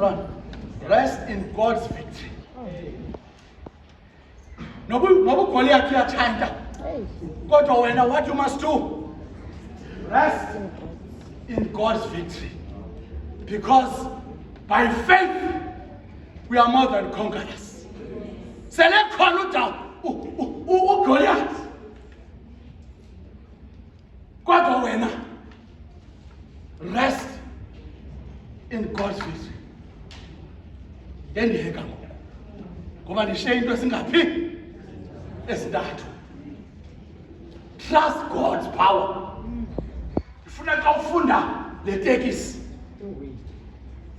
Rest in God's victory. Nobu Goliath ya chanda. Kodwa wena, what you must do? Rest in God's victory. Because by faith we are more than conquerors. Select Koluta Goliath. Kodwa wena, rest in God's victory. Yendiheka ngoku. Ngoba ndishiye into esingaphi? Esintathu. Trust God's power. Ifuna xa ufunda le tekisi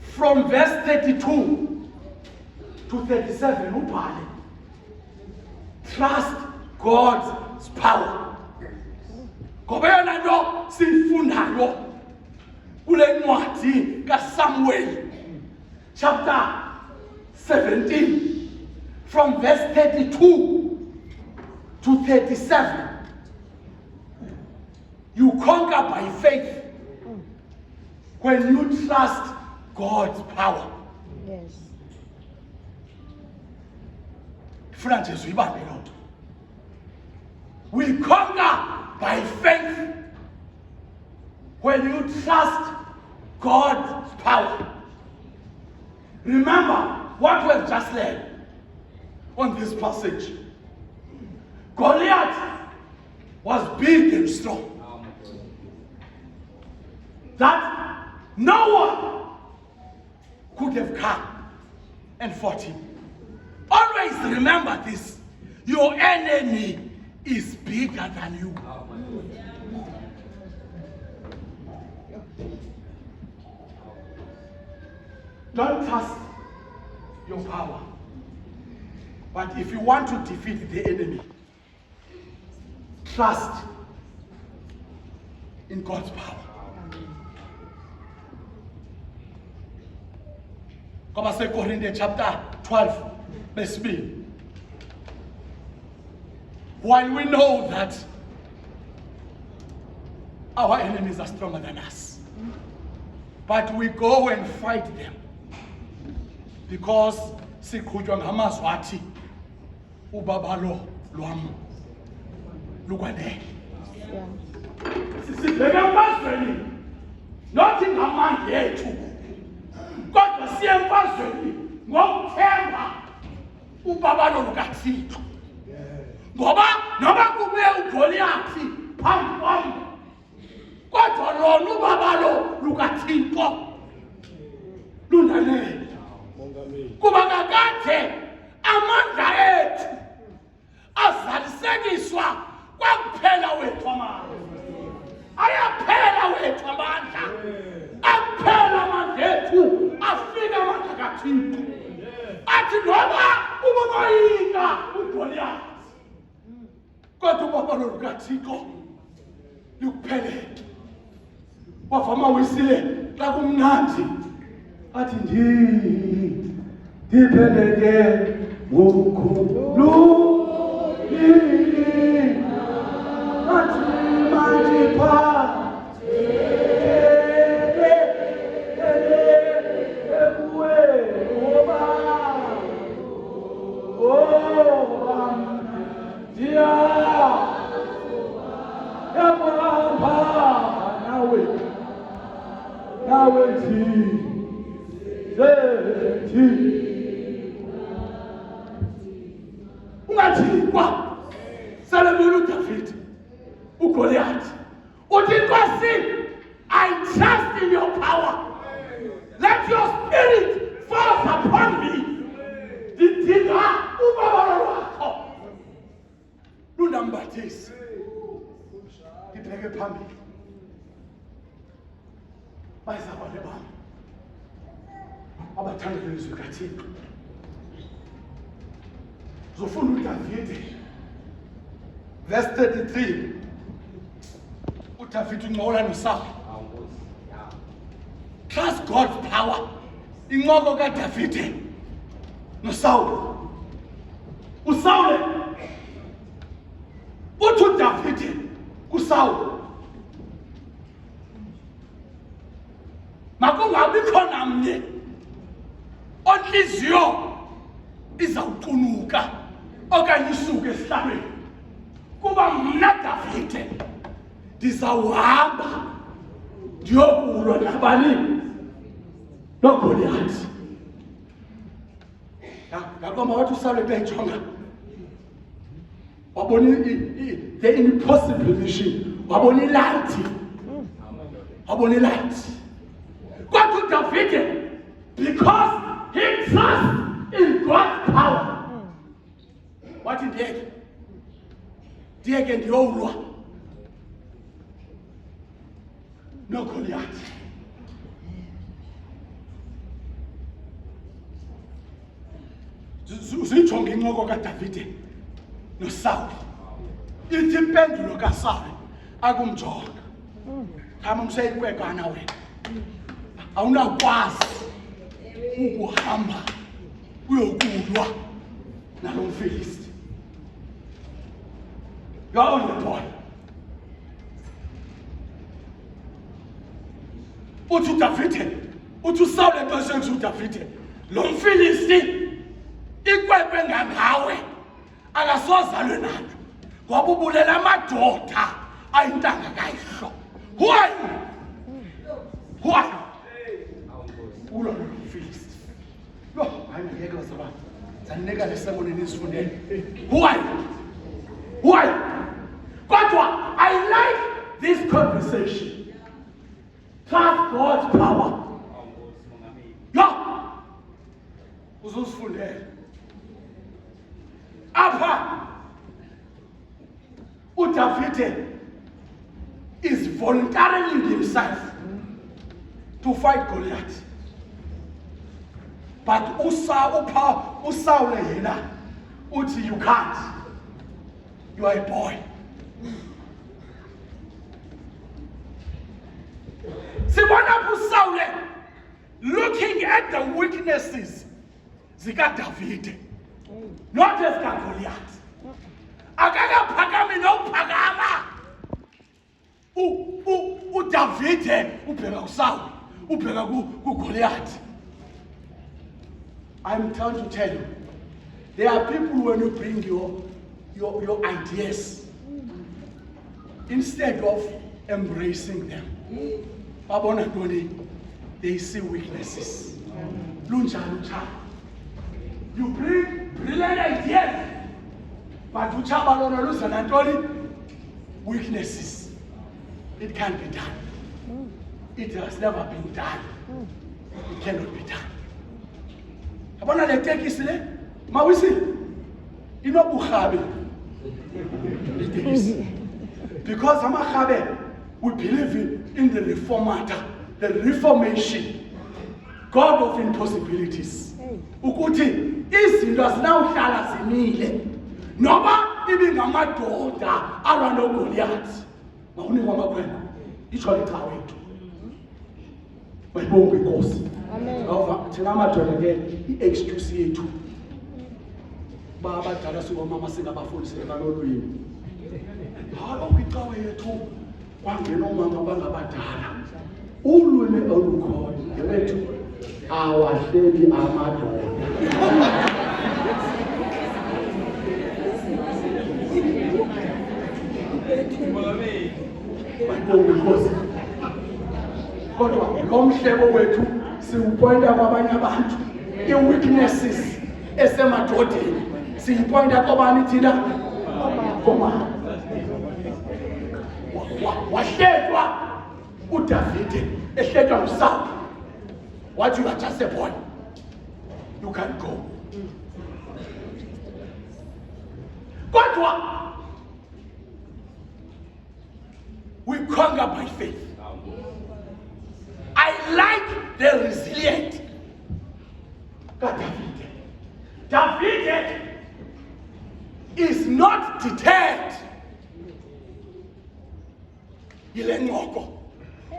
from verse 32 to 37 ubhale. Trust God's power. Ngoba yona nto siyifundayo kule ncwadi kaSamuel chapter 17 from verse 32 to 37. You conquer by faith when you trust God's power. Yes. We conquer by faith when you trust God's power. Remember what we've just learned on this passage. Goliath was big and strong. That no one could have come and fought him. Always remember this. Your enemy is bigger than you. Don't trust your power. But if you want to defeat the enemy, trust in God's power. Come on, 2 Corinthians chapter 12, verse 3. While we know that our enemies are stronger than us, but we go and fight them because sikhujwa ngamazwi athi ubaba lo lwam lukwanele. Sibheke emfazweni nothi ngamandla ethu, kodwa siye emfazweni ngokuthemba ubaba lo lukaThixo. Ngoba noba kube uGoliathi phambi kwami, kodwa lona ubaba lo lukaThixo lunanele. Kuba kakade amandla ethu azalisekiswa kwakuphela wethu amandla. Ayaphela wethu amandla. Aphela amandla ethu afika amandla kaThixo. Athi noba uboyika uGoliathi, kodwa ubaba lo lukaThixo lukuphelele. Wavama wisile xa kumnandi athi ndiphelele ngokukhulu athi mandipha ungathikwa Salamini uDavid uGoliath uthi Nkosi, I trust in your power. Let your spirit fall upon me. Didinga ubaba wakho lunambathisi ngibheke phambili. Bayizabale bami abathanda ilizwi kaThixo. Zofunda uDavid verse 33. uDavid unqola noSaul. Trust God's power. Inqoko kaDavid noSaul. uSaul uthi uDavid kuSaul, makungabi khona mnye onhliziyo izawuqunuka okanye isuke esihlabeni kuba mna Davide ndizawuhamba ndiyokulwa nabani noGoliath. Ngakoma wathi uSawule beyijonga wabona the impossibility, wabona ilight, wabona ilight. Kodwa uDavide, because he trusts in God's power, wathi ndiyeke ndiyolwa noGoliath. Usiyijonga incoko kaDavide noSawule, ithi impendulo kaSawule akumjonga. Kama umseyikwekana wena, awunakwazi ukuhamba uyokulwa nalo mFilisti. You are on the boy. Uthi uDavide, uthi uSawule entosenzi uDavide, lo mFilisti ikwekwe ngangawe akasozalwe nalo ngoba ubulela amadoda ayintanga kayihlo. Who are you? Who are you? Ulo mFilisti. Lo, hayi ngeke wasaba. Zanika lesemonini isifundele. Who are you? Who are you? Kodwa, I like this conversation. Trust God's power. No. Uzusifundele. Apha uDavide is voluntarily himself to fight Goliath. But Usaul yena uthi you can't. You are a boy. Sibona uSaul looking at the weaknesses zika Davide, not as Goliath. Akakaphakami nophakama. Davide ubheka uSaul, ubheka kuGoliath. I'm trying to tell you, there are people when you bring your ideas, instead of embracing them, they see weaknesses. You bring brilliant ideas, but weaknesses. It can't be done. It has never been done. It cannot be done. Abona le tekisi le mawisi inobuhabe le tekisi, because amahabe we believe in the reformator, the reformation, God of impossibilities. Ukuthi izinto azinawuhlala zimile noba ibingamadoda alwa noGoliath. Mawunikwa amakhwelo itsho licha wethu bayibonga inkosi. Ngova thina amadoda ke i-excuse yethu ba abadala sikomama singabafundisi ebalolweni. Hayi okwicawe yethu kwangena omama abangabadala ulwimi olukhona ngewethu awahleli amadoda. Bayibonga kodwa ngomhlebo wethu siupointa kwabanye abantu i-weaknesses esemadodeni siyipointa kwabani thina komama. Wahlelwa uDavide ehlelwa nguSaul, what you are just a boy, you can go. Kodwa we conquer by faith. I like the resilient Davide. Davide is not deterred. Yile ncoko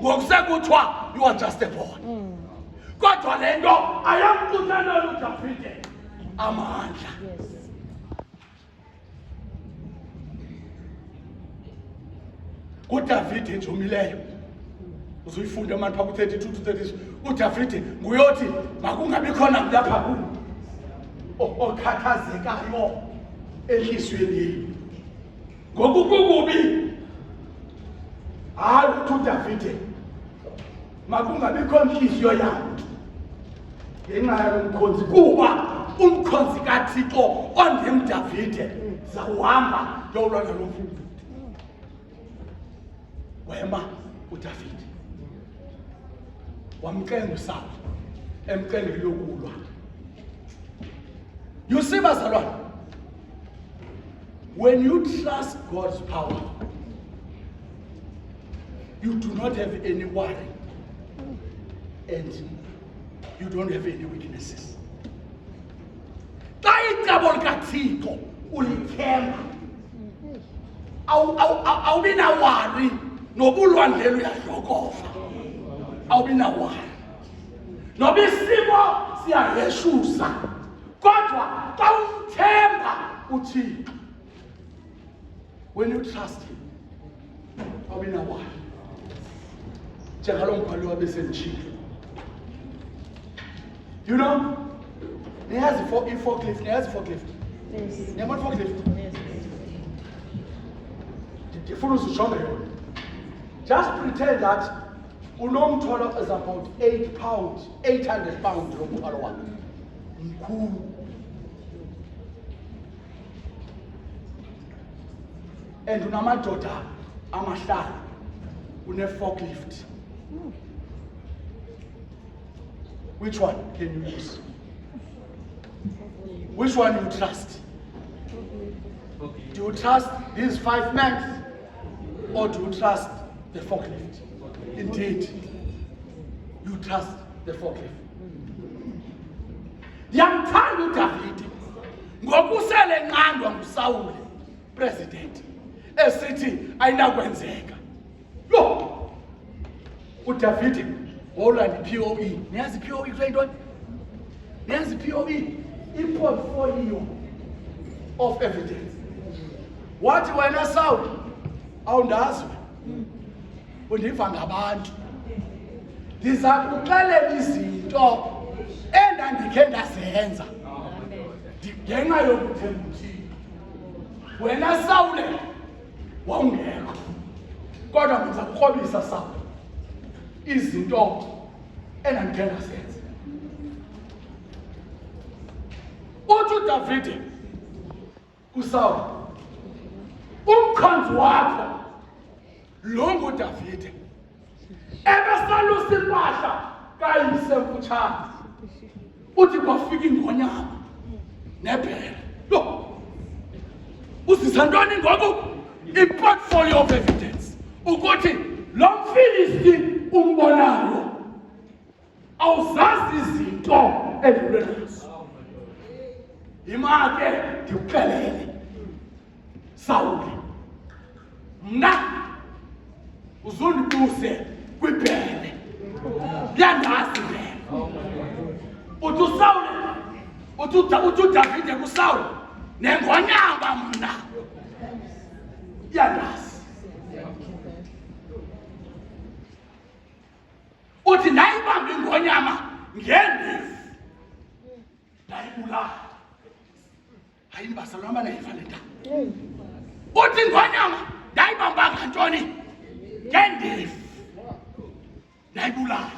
ngokusekuthiwa you are just a boy. Kodwa le nto ayamcuthanela uDavide amandla. kuDavide nje umileyo Uzuyifunda manje phakathi 32 to 33 uDavide nguyothi makungabi khona lapha ku okhathazekayo enhlizweni ngokukubi hayi uDavide makungabi khona inhliziyo yakhe ngenxa yomkhonzi kuba umkhonzi kaThixo ongemDavide zawuhamba yolwana lomfundisi wema uDavide wamcenga uSawuli emcengele yokulwa. You see bazalwane, when you trust God's power, you do not have any worry and you don't have any weaknesses. Xa icebo likaThixo ulithemba awubi nawari nobulwa ngelo uyadlokoza awubi nawari noba isimo siyaheshusa kodwa xa umthemba uThixo, when you trust him awubi nawari njengalo mbhalo wabesenjini. You know, niyazi forklift. Yes. Niyabona forklift? Yes. Ndifuna uzijonge yona. Just pretend that unomthwalo is about 800 pounds lo mthwalo wakhe. Mkhulu. And unamadoda amahlanu une forklift. Which one can you use? Which one you trust? Do you trust these 5 men or do you trust the forklift? Indeed, you trust the forklift. Yamthanda uDavide ngokusele nqandwa nguSawuli president esithi ayinakwenzeka. Lo uDavide Holland POE. Niyazi POE kuyintoni? Niyazi POE? I-portfolio of evidence. Wathi wena Sawuli awundazi undiva ngabantu. Ndiza kuxelela izinto endandikhe ndazenza ngenxa yokuthemba uThixo. Wena Sawuli wawungekho kodwa ngiza kukrobisa Sawuli izinto endandikhe ndazenza. Uthi uDavide kuSawuli, umkhonzi wakho lo nguDavide ebesalusa impahla kayise mfutshane. Uthi kwafika ingonyama nebhere. Lo usisa ntoni ngoku? I-portfolio of evidence ukuthi lo mfilisti umbonayo awuzazi izinto edlule nazo. Imake ndikuxelele Sawuli, mna uzundibuse kwibhere yandazi le. Uthi Sawuli uthi uDavide kuSawuli nengonyama mna yandazi. Uthi ndayibamba ingonyama ngendevu ndayibulala. Hayi bazalwana nayivalenta. Uthi ingonyama ndayibamba ngantoni? Ngendevu ndayibulala.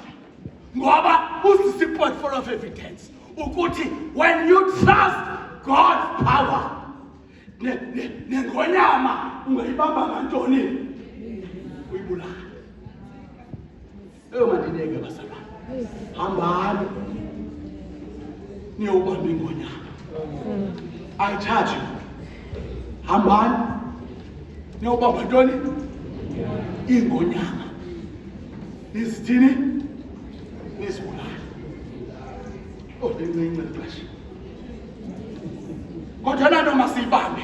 Ngoba usisi-portfolio of evidence ukuthi when you trust God's power nengonyama ungayibamba ngantoni? Uyibulala. Mandineke bazalwane, hambani niyobamba ingonyama. I charge you, hambani niyobamba ntoni? Ingonyama. Nizithini? Nizibulala. Lincinci ixesha kodwa nanto masiyibambe.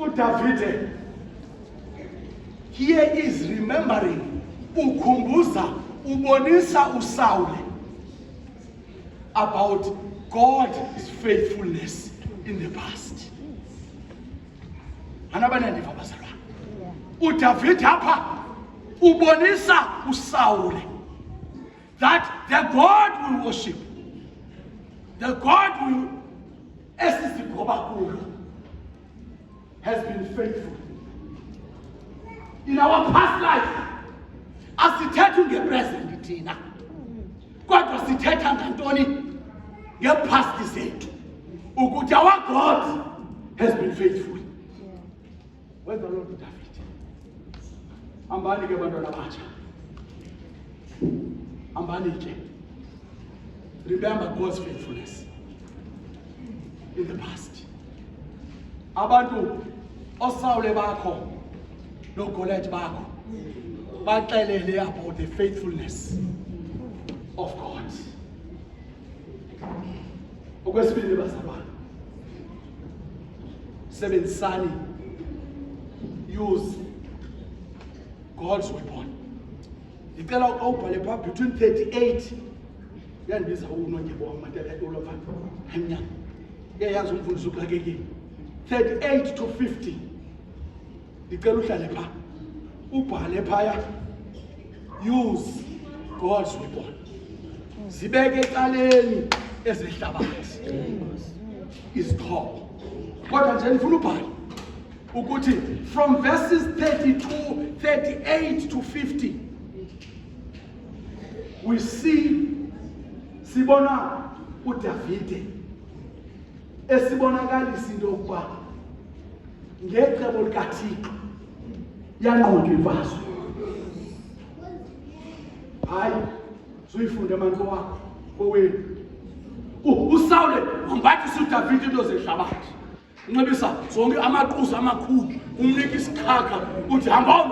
uDavide here is remembering, ukhumbuza, ubonisa uSawuli about God's faithfulness in the past. Anabana ndiva bazalwane. uDavide apha ubonisa uSawule that the God we worship, the God we has been faithful. In our past life, asithetha ngepresent thina, kodwa sithetha ngantoni ngepast zethu, ukuthi our God has been faithful. Where's the Lord David? Ambani ke bantwana batsha. Ambani ke. Remember God's faithfulness in the past. Abantu oSawule bakho noGoliath bakho baxelele about the faithfulness of God. Okwesibili bazalwane, sebenzisani, use God's weapon. Ngicela ubhale pha between 38 yandibiza unondyebo wamatele olova emnyama. Yayazi umfundisi uxakekile. 38 to 50. Ngicela uhlale pha. Ubhale phaya. Use God's weapon. Zibeke ecaleni ezehlabathi. Izixhobo. Kodwa nje ngifuna ubhale ukuthi from verses 32, 38 to 50 we see sibona uDavide esibonakalisa into yokuba ngecebo likaThixo yanqotshwa imfazwe. Hayi, uyifunde manje wakho kowenu. uSawule umbathisa uDavide into zehlabathi. Unxibisa zonke amaquzu amakhulu, umnika isikhakha uthi hamba.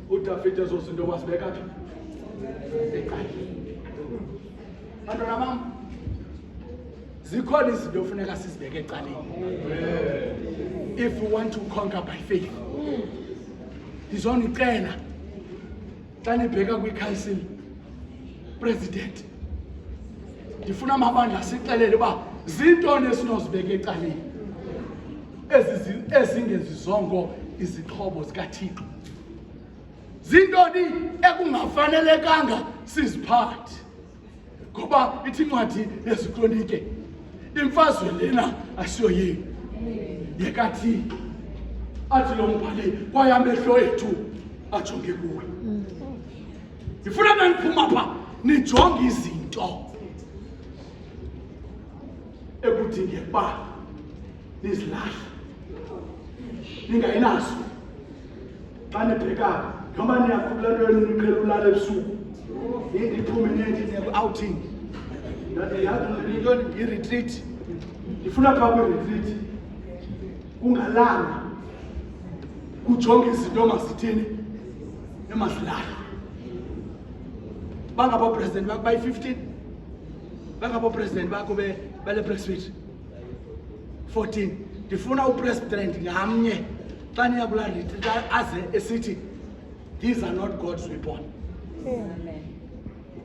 uDavide zozinto wasibeka phi? Eqaleni. Bantwana bami, zikhona izinto ofuneka sizibeke ecaleni if we want to conquer by faith. Ndizonicela xa nibheka kwi-council president, ndifuna amabandla sixelele uba zintoni esinozibeka ecaleni ezingezizongo izixhobo zikaThixo. Zintoni ekungafanelekanga siziphathe, ngoba ithi incwadi yeziKronike imfazwe lena asiyo yenu yekaThixo. Athi lo mbhali kwaye amehlo ethu ajonge kuwe. Ndifuna maniphuma pha nijonge izinto ekudingeka uba nizilahla, ningayinazo. Xa nibheka noma niyakhula nto yenu niqhela ulala ebusuku, niphume outing, i-retreat. Ndifuna phaa kwi-retreat kungalanga kujonge izinto masithini emasilahla. Bangabopresident bakho bayi-15, bangabopresident bakho bale-Black Street 14. Ndifuna upresident ngamnye xa niya kula retreat aze esithi these are not God's weapon. Amen.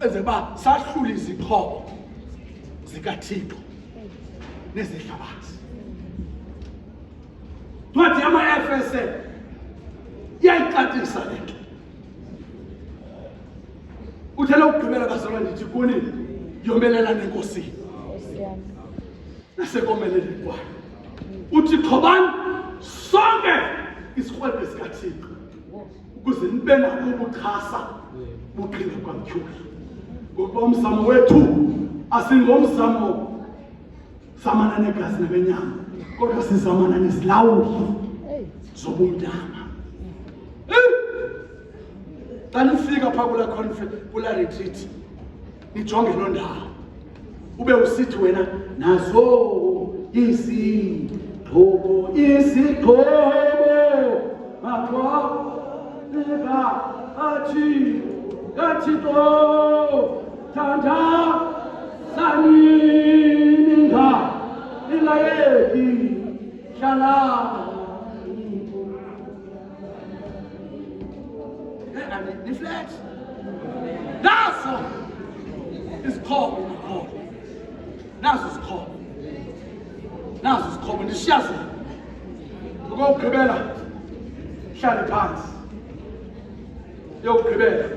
Ezeba sahlula izixhobo zikaThixo nezehlabathi. Ncwadi yama-Efese iyayixathisa le nto. Uthele ukugqibela bazalwane ndithi kuni yomelelane enkosini nasekomeleleni kwayo. Uthi qhobani sonke isikrwebe sikaThixo ukuze nibe nako ukuxhasa ubuqhinga kwamtyholi. Ngokuba umzamo wethu asingomzamo samana negazi nabenyama, kodwa sizamana nezilawuli zobumnyama. Xa nifika phaa kula conference, kula retreat, nijonge loo ndawo ube usithi wena nazo izigqobo matwa athixo thanda saninga ilayeki hlala. Reflect. That's all. It's called. That's what's called. That's what's called. When the shadow, we go Kabela, shadow pants. yokugqibela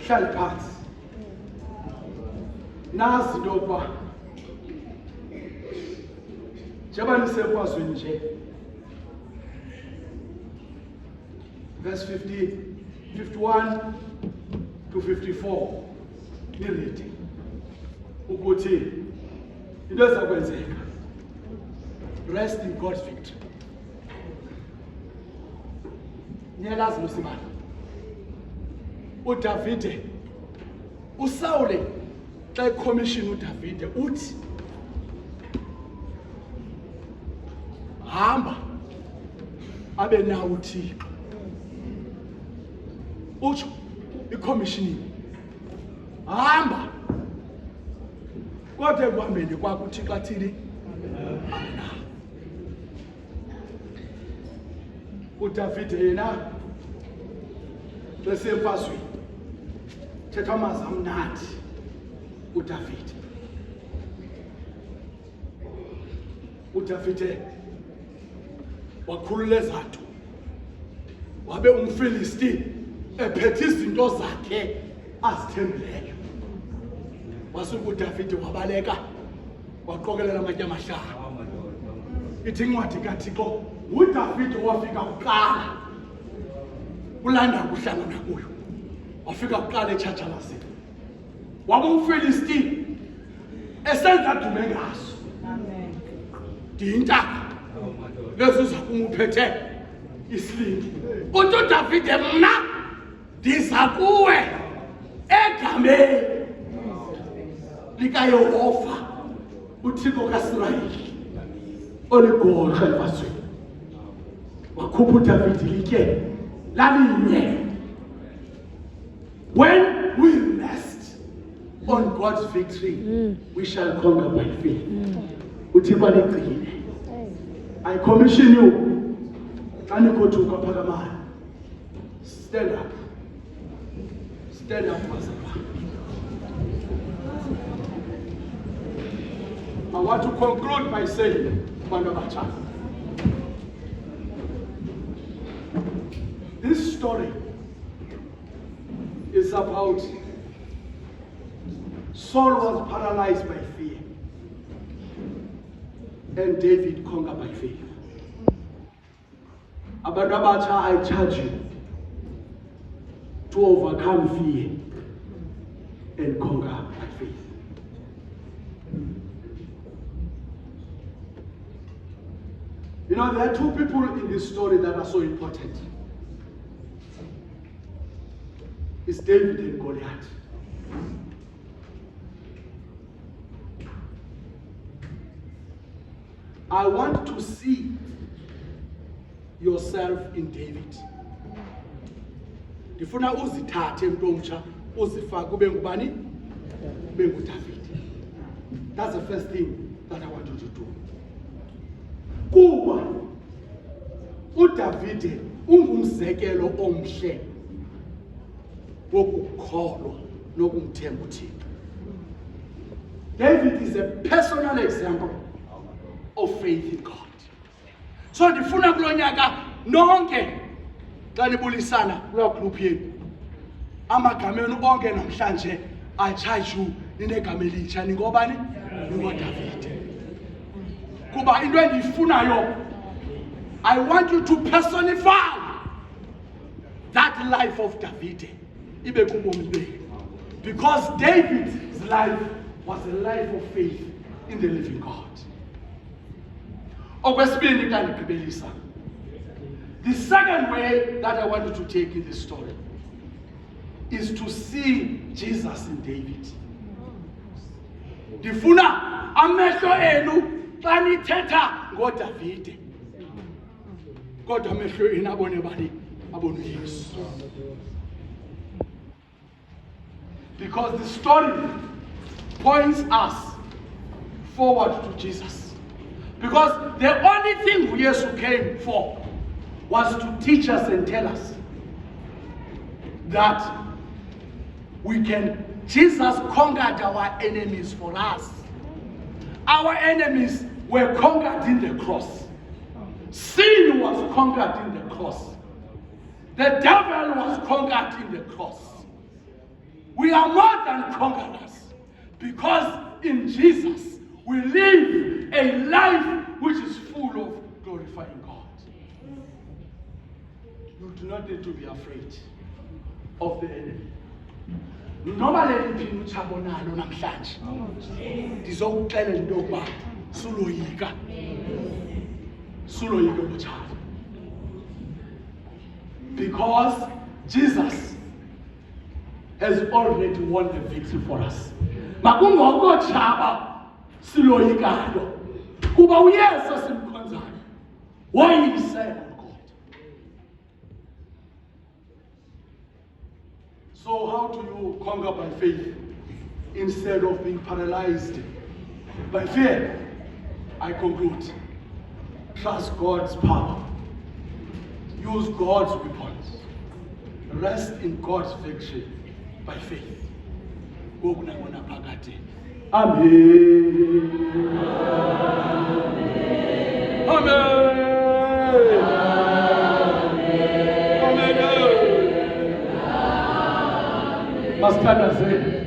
hlale phansi nazi into yokuba njengoba nisekwazweni nje verse 51 to 54 niredi ukuthi into ezakwenzeka. Rest in God's victory. Niyalazi lusibani uDavide uSawule xa ecommission uDavide uthi hamba abe nawo uThixo. Utsho icommissioning hamba kodwa ekuhambeni kwakho uThixo athini uDavide yena besemfazweni thetha amazwi amnandi uDavide wakhulula ezathu wabe umFilisti ephethe izinto zakhe azithembileyo. Wasuka uDavide wabaleka waqokelela amatye amahlanu. Ithi incwadi kaThixo uDavide wafika kuqala ulanda kuhlangana kuyo wafika kuqala eTshatshalazini waba umFilisti esenza dume ngaso. Amen. Dinta lezo zakumuphethe isilingi uthi uDavide mna ndiza kuwe egameni likaYehova uThixo kaIsrayeli oligokha elifasweni. Wakhupha uDavide litye lalinye. When we rest on God's victory, we shall conquer by faith. Uthixo aligcine. I commission you. Kanikotuka phakamani. Stand up. Stand up, Pastor. I want to conclude by saying, this story is about Saul was paralyzed by fear and David conquered by faith. Abantu abatsha, I charge you to overcome fear and conquer by faith. You know, there are two people in this story that are so important. It's David and Goliath. I want to see yourself in David. Ndifuna uzithathe mntomtsha uzifake ube ngubani? Ube nguDavid. That's the first thing that I want you to do. Kuba uDavide ungumzekelo omhle wokukholwa nokumthemba uThixo. David is a personal example of faith in God. So ndifuna kulonyaka nonke xa nibulisana kuloo group yenu amagama enu onke namhlanje I charge you ninegama elitsha ningobani? NingoDavide. Kuba into endiyifunayo I want you to personify that life of David ibe kubomi benu, because David's life was a life of faith in the living God. Okwesibini xa ndigqibelisa, the second way that I want you to take in this story is to see Jesus in David. Ndifuna amehlo enu xa nithetha ngoDavide kodwa amehlo enu abone bani? Abone uYesu. Because the story points us forward to Jesus. Because the only thing Jesus came for was to teach us and tell us that Jesus conquered our enemies for us. Our enemies were conquered in the cross. Sin was conquered in the cross. The devil was conquered in the cross. We are more than conquerors because in Jesus we live a life which is full of glorifying God. You do not need to be afraid of the enemy. Noma leliphini uchabonalo namhlanje ndizokuxelela into yokuba suloyika lochaba. Because Jesus has already won the victory for us. Makungoko chaba siloyikalo kuba uYesu simkhonzayo wayisela God. So how do you conquer by faith instead of being paralyzed by fear? I conclude. Trust God's power. Use God's weapons. Rest in God's victory by faith. Amen. Amen. Amen. Amen. Amen.